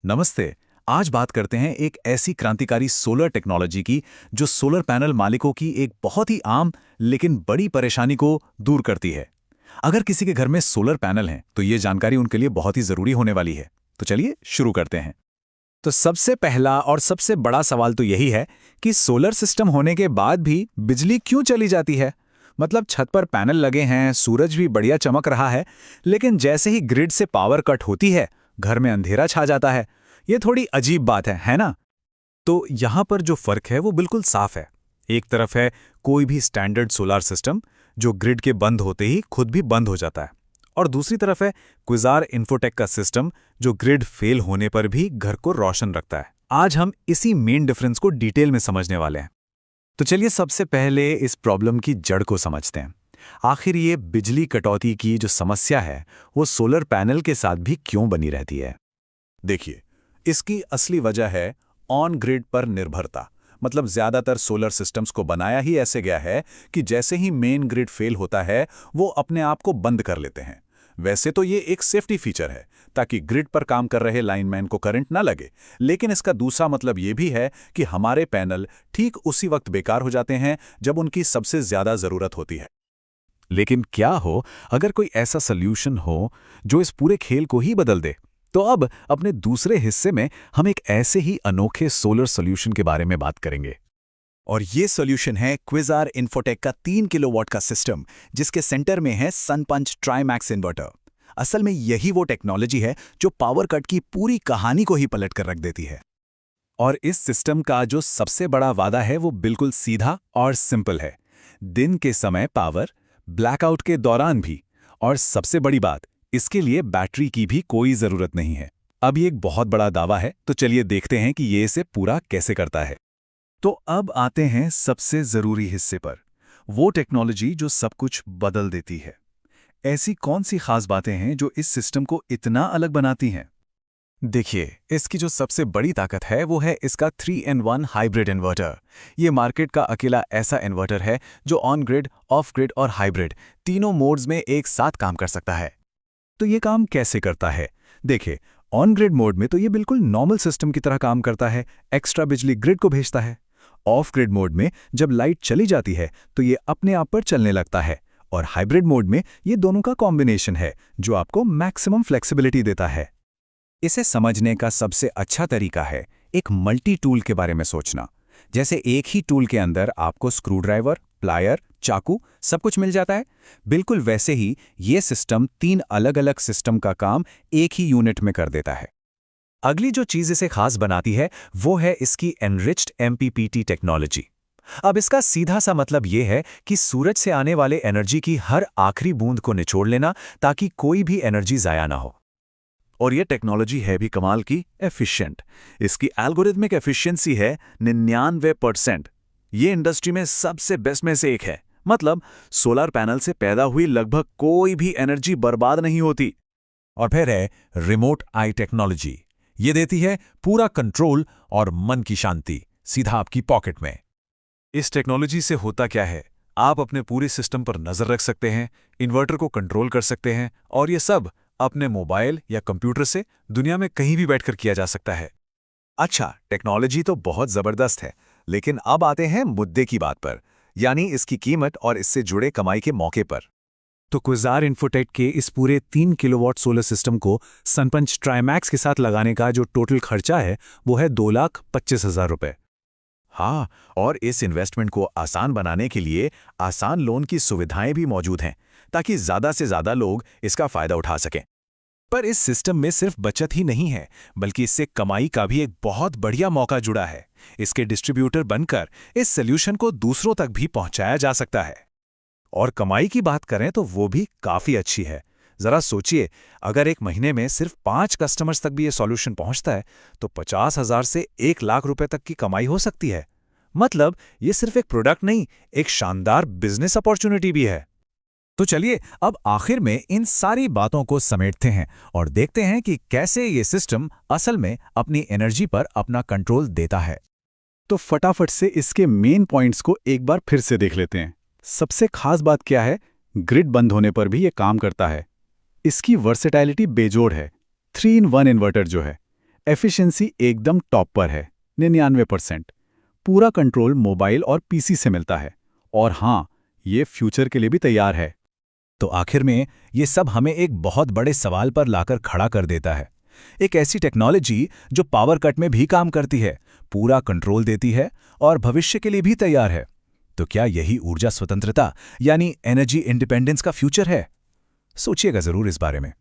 नमस्ते। आज बात करते हैं एक ऐसी क्रांतिकारी सोलर टेक्नोलॉजी की जो सोलर पैनल मालिकों की एक बहुत ही आम लेकिन बड़ी परेशानी को दूर करती है। अगर किसी के घर में सोलर पैनल हैं तो ये जानकारी उनके लिए बहुत ही जरूरी होने वाली है। तो चलिए शुरू करते हैं। तो सबसे पहला और सबसे बड़ा सवाल तो यही है कि सोलर सिस्टम होने के बाद भी बिजली क्यों चली जाती है। मतलब छत पर पैनल लगे हैं, सूरज भी बढ़िया चमक रहा है, लेकिन जैसे ही ग्रिड से पावर कट होती है घर में अंधेरा छा जाता है। ये थोड़ी अजीब बात है ना? तो यहाँ पर जो फर्क है वो बिल्कुल साफ है। एक तरफ है कोई भी स्टैंडर्ड सोलर सिस्टम जो ग्रिड के बंद होते ही खुद भी बंद हो जाता है, और दूसरी तरफ है क्विजार इन्फोटेक का सिस्टम जो ग्रिड फेल होने पर भी घर को रोशन रखता है। आज हम इसी मेन डिफरेंस को डिटेल में समझने वाले हैं। तो चलिए सबसे पहले इस प्रॉब्लम की जड़ को समझते हैं। आखिर ये बिजली कटौती की जो समस्या है वो सोलर पैनल के साथ भी क्यों बनी रहती है। देखिए, इसकी असली वजह है ऑन ग्रिड पर निर्भरता। मतलब ज्यादातर सोलर सिस्टम्स को बनाया ही ऐसे गया है कि जैसे ही मेन ग्रिड फेल होता है वो अपने आप को बंद कर लेते हैं। वैसे तो ये एक सेफ्टी फीचर है ताकि ग्रिड पर काम कर रहे लाइनमैन को करंट ना लगे, लेकिन इसका दूसरा मतलब ये भी है कि हमारे पैनल ठीक उसी वक्त बेकार हो जाते हैं जब उनकी सबसे ज्यादा जरूरत होती है। लेकिन क्या हो अगर कोई ऐसा सॉल्यूशन हो जो इस पूरे खेल को ही बदल दे। तो अब अपने दूसरे हिस्से में हम एक ऐसे ही अनोखे सोलर सॉल्यूशन के बारे में बात करेंगे। और ये सॉल्यूशन है क्विजार इन्फोटेक का 3 किलोवाट का सिस्टम, जिसके सेंटर में है सनपंच ट्राइमैक्स इन्वर्टर। असल में यही वो टेक्नोलॉजी है जो पावर कट की पूरी कहानी को ही पलट कर रख देती है। और इस सिस्टम का जो सबसे बड़ा वादा है वो बिल्कुल सीधा और सिंपल है। दिन के समय पावर, ब्लैकआउट के दौरान भी, और सबसे बड़ी बात, इसके लिए बैटरी की भी कोई जरूरत नहीं है। अब ये एक बहुत बड़ा दावा है, तो चलिए देखते हैं कि ये इसे पूरा कैसे करता है। तो अब आते हैं सबसे जरूरी हिस्से पर, वो टेक्नोलॉजी जो सब कुछ बदल देती है। ऐसी कौन सी खास बातें हैं जो इस सिस्टम को इतना अलग बनाती हैं? देखिए, इसकी जो सबसे बड़ी ताकत है वो है इसका 3-in-1 हाइब्रिड इन्वर्टर। ये मार्केट का अकेला ऐसा इन्वर्टर है जो ऑन ग्रिड, ऑफ ग्रिड और हाइब्रिड तीनों मोड्स में एक साथ काम कर सकता है। तो ये काम कैसे करता है? देखिए, ऑन ग्रिड मोड में तो ये बिल्कुल नॉर्मल सिस्टम की तरह काम करता है, एक्स्ट्रा बिजली ग्रिड को भेजता है। ऑफ ग्रिड मोड में जब लाइट चली जाती है तो ये अपने आप पर चलने लगता है, और हाइब्रिड मोड में ये दोनों का कॉम्बिनेशन है जो आपको मैक्सिमम फ्लेक्सिबिलिटी देता है। इसे समझने का सबसे अच्छा तरीका है एक मल्टी टूल के बारे में सोचना। जैसे एक ही टूल के अंदर आपको स्क्रू ड्राइवर, प्लायर, चाकू सब कुछ मिल जाता है, बिल्कुल वैसे ही ये सिस्टम 3 अलग-अलग सिस्टम का काम एक ही यूनिट में कर देता है। अगली जो चीज इसे खास बनाती है वो है इसकी एनरिच्ड एमपीपीटी टेक्नोलॉजी। अब इसका सीधा सा मतलब ये है कि सूरज से आने वाले एनर्जी की हर आखिरी बूंद को निचोड़ लेना ताकि कोई भी एनर्जी जाया ना हो। और ये टेक्नोलॉजी है भी कमाल की एफिशिएंट। इसकी एल्गोरिथमिक एफिशिएंसी है 99%। ये इंडस्ट्री में सबसे बेस्ट में से एक है। मतलब सोलर पैनल से पैदा हुई लगभग कोई भी एनर्जी बर्बाद नहीं होती। और फिर है रिमोट आई टेक्नोलॉजी। ये देती है पूरा कंट्रोल और मन की शांति सीधा आपकी पॉकेट में। इस टेक्नोलॉजी से होता क्या है, आप अपने पूरे सिस्टम पर नजर रख सकते हैं, इन्वर्टर को कंट्रोल कर सकते हैं, और ये सब अपने मोबाइल या कंप्यूटर से दुनिया में कहीं भी बैठकर किया जा सकता है। अच्छा, टेक्नोलॉजी तो बहुत जबरदस्त है, लेकिन अब आते हैं मुद्दे की बात पर, यानी इसकी कीमत और इससे जुड़े कमाई के मौके पर। तो क्विजार इन्फोटेक के इस पूरे 3 किलोवाट सोलर सिस्टम को सनपंच ट्राइमैक्स के साथ लगाने का जो टोटल खर्चा है वो है 2,25,000 रुपए। हाँ, और इस इन्वेस्टमेंट को आसान बनाने के लिए आसान लोन की सुविधाएं भी मौजूद हैं ताकि ज्यादा से ज्यादा लोग इसका फायदा उठा सकें। पर इस सिस्टम में सिर्फ बचत ही नहीं है, बल्कि इससे कमाई का भी एक बहुत बढ़िया मौका जुड़ा है। इसके डिस्ट्रीब्यूटर बनकर इस सॉल्यूशन को दूसरों तक भी पहुंचाया जा सकता है। और कमाई की बात करें तो वो भी काफी अच्छी है। जरा सोचिए, अगर एक महीने में सिर्फ 5 कस्टमर्स तक भी ये सॉल्यूशन पहुंचता है तो 50,000 से 1,00,000 रुपए तक की कमाई हो सकती है। मतलब ये सिर्फ एक प्रोडक्ट नहीं, एक शानदार बिजनेस अपॉर्चुनिटी भी है। तो चलिए अब आखिर में इन सारी बातों को समेटते हैं और देखते हैं कि कैसे ये सिस्टम असल में अपनी एनर्जी पर अपना कंट्रोल देता है। तो फटाफट से इसके मेन पॉइंट्स को एक बार फिर से देख लेते हैं। सबसे खास बात क्या है, ग्रिड बंद होने पर भी ये काम करता है। इसकी वर्सेटैलिटी बेजोड़ है। 3-in-1 इन्वर्टर जो है, एफिशिएंसी एकदम टॉप पर है, 99%। पूरा कंट्रोल मोबाइल और पीसी से मिलता है। और हाँ, ये फ्यूचर के लिए भी तैयार है। तो आखिर में ये सब हमें एक बहुत बड़े सवाल पर लाकर खड़ा कर देता है। एक ऐसी टेक्नोलॉजी जो पावर कट में भी काम करती है, पूरा कंट्रोल देती है और भविष्य के लिए भी तैयार है। तो क्या यही ऊर्जा स्वतंत्रता यानी एनर्जी इंडिपेंडेंस का फ्यूचर है? सोचिएगा जरूर इस बारे में।